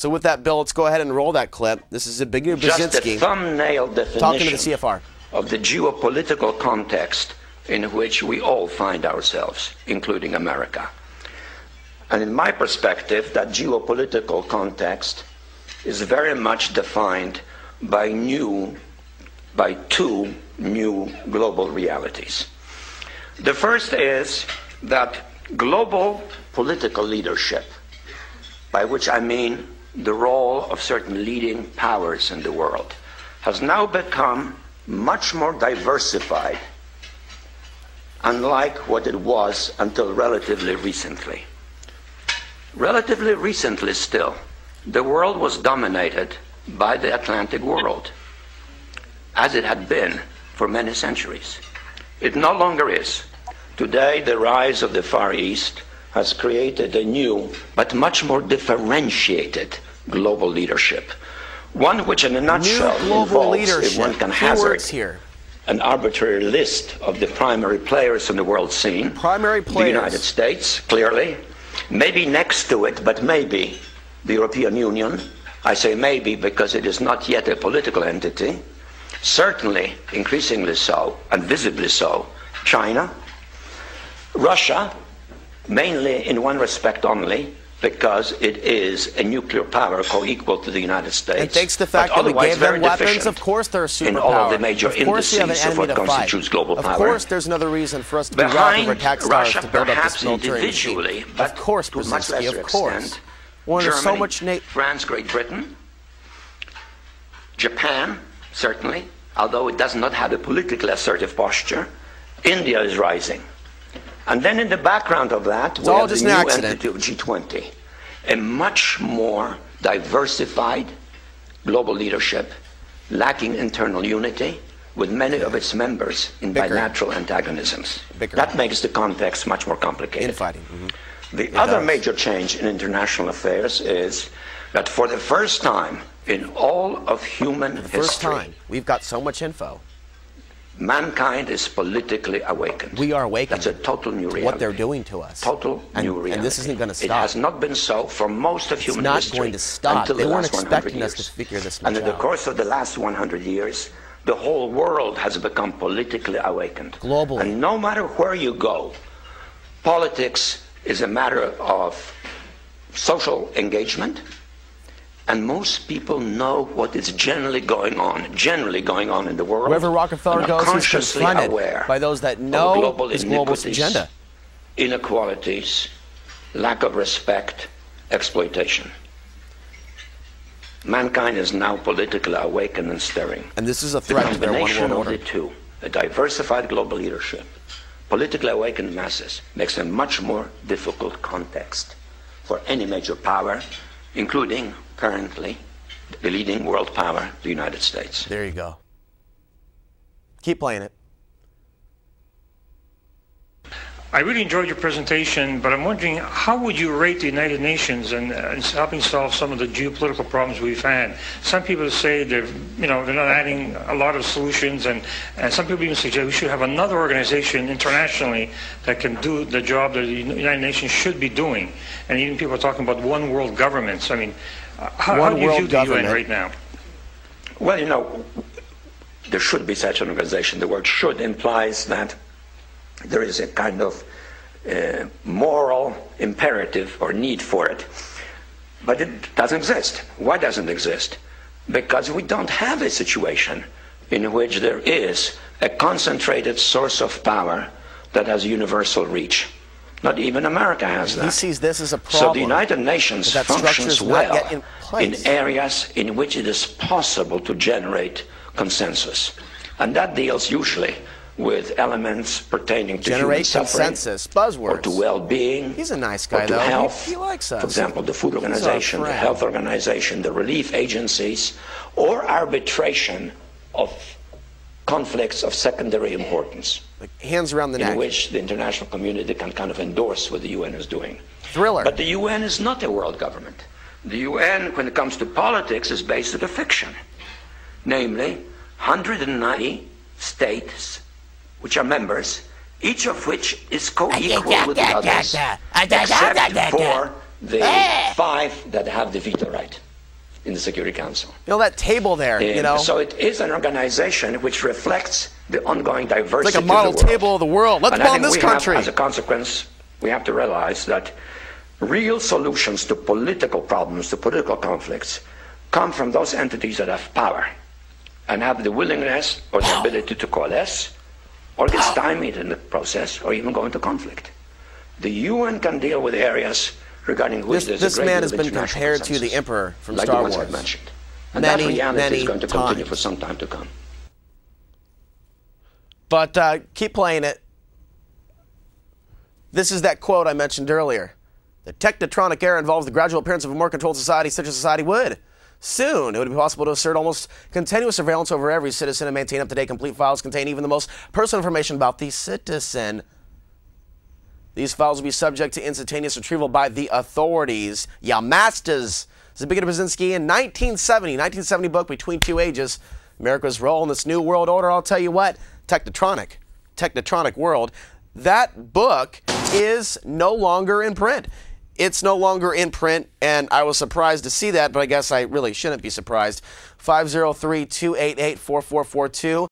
So with that, Bill, let's go ahead and roll that clip. This is Zbigniew Brzezinski. Just a thumbnail definition talking to the CFR of the geopolitical context in which we all find ourselves, including America. And in my perspective, that geopolitical context is very much defined by two new global realities. The first is that global political leadership, by which I mean the role of certain leading powers in the world, has now become much more diversified, unlike what it was until relatively recently. Relatively recently still, the world was dominated by the Atlantic world, as it had been for many centuries. It no longer is. Today, the rise of the Far East has created a new, but much more differentiated global leadership. One which, in a nutshell, involves, if one can hazard an arbitrary list of the primary players in the world scene. Primary players. The United States, clearly. Maybe next to it, but maybe the European Union. I say maybe because it is not yet a political entity. Certainly, increasingly so, and visibly so, China. Russia, mainly in one respect only, because it is a nuclear power co-equal to the United States. And thanks to the fact that we gave them weapons, of course they're a superpower. In all of the major indices of what constitutes global power. Of course there's another reason for us to be robbed of tax dollars to build up this military machine. Of course, Brzezinski, of course. Germany, France, Great Britain, Japan, certainly, although it does not have a politically assertive posture. India is rising. And then in the background of that, we have the new entity of G20, a much more diversified global leadership, lacking internal unity, with many of its members in bilateral antagonisms. That makes the context much more complicated. Infighting. The other major change in international affairs is that for the first time in all of human history, we've got so much info. Mankind is politically awakened. We are awakened. That's a total new reality. What they're doing to us. Total new reality. And this isn't going to stop. It has not been so for most of human history. It's not going to stop. Until they the weren't last expecting 100 us to years. figure this much out. And in the course of the last 100 years, the whole world has become politically awakened. Globally. And no matter where you go, politics is a matter of social engagement. And most people know what is generally going on in the world. Wherever Rockefeller goes, he's confronted by those that know his globalist agenda. Inequalities, lack of respect, exploitation. Mankind is now politically awakened and stirring. And this is a threat to their one world order. The combination of the two, a diversified global leadership, politically awakened masses, makes a much more difficult context for any major power, including currently the leading world power, the United States. There you go. Keep playing it. I really enjoyed your presentation, but I'm wondering, how would you rate the United Nations in helping solve some of the geopolitical problems we've had? Some people say they're not adding a lot of solutions, and some people even suggest we should have another organization internationally that can do the job that the United Nations should be doing. And even people are talking about one world governments. I mean, how do you view the UN right now? Well, there should be such an organization. The word "should" implies that there is a kind of moral imperative or need for it. But it doesn't exist. Why doesn't it exist? Because we don't have a situation in which there is a concentrated source of power that has universal reach. Not even America has that. He sees this as a problem. So the United Nations functions well in areas in which it is possible to generate consensus. And that deals usually with elements pertaining to human suffering, consensus, buzzwords, or to well-being. He's a nice guy, or to though. Health. He likes us. For example, the Food Organization, the Health Organization, the relief agencies, or arbitration of conflicts of secondary importance. Like hands around the neck. In which the international community can kind of endorse what the UN is doing. Thriller. But the UN is not a world government. The UN, when it comes to politics, is based on a fiction. Namely, 190 states which are members, each of which is co-equal with the others, except for the 5 that have the veto right. in the Security Council. You know, that table there, you know. So it is an organization which reflects the ongoing diversity it's like a model of the world. table of the world. Let's bomb this country. As a consequence, we have to realize that real solutions to political problems, to political conflicts, come from those entities that have power and have the willingness or the ability to coalesce or get stymied in the process or even go into conflict. The UN can deal with areas regarding which there's a great man deal has of been international compared to consensus, the Emperor from like Star the ones Wars. I've mentioned. And that reality is going to continue for some time to come. But keep playing it. This is that quote I mentioned earlier. The technotronic era involves the gradual appearance of a more controlled society, such a society would. Soon, it would be possible to assert almost continuous surveillance over every citizen and maintain up-to-date complete files containing even the most personal information about the citizen. These files will be subject to instantaneous retrieval by the authorities. Ya masters. Zbigniew Brzezinski in 1970 book, Between Two Ages, America's Role in This New World Order. I'll tell you what, technotronic world. That book is no longer in print. It's no longer in print, and I was surprised to see that, but I guess I really shouldn't be surprised. 503-288-4442.